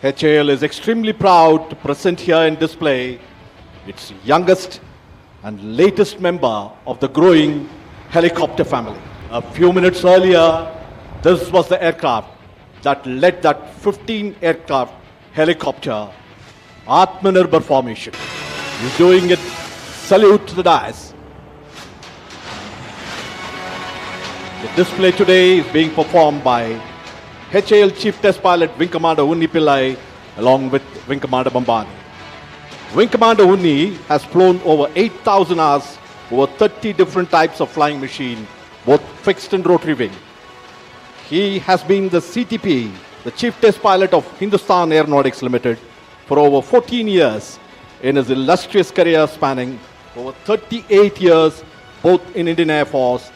HAL is extremely proud to present here in display its youngest and latest member of the growing helicopter family. A few minutes earlier, this was the aircraft that led that 15 aircraft helicopter Atmanirbhar formation. He's doing it. Salute to the dais. The display today is being performed by HAL Chief Test Pilot Wing Commander Unni Pillai along with Wing Commander Bambani. Wing Commander Unni has flown over 8,000 hours over 30 different types of flying machine, both fixed and rotary wing. He has been the CTP, the Chief Test Pilot of Hindustan Aeronautics Limited, for over 14 years in his illustrious career spanning over 38 years both in Indian Air Force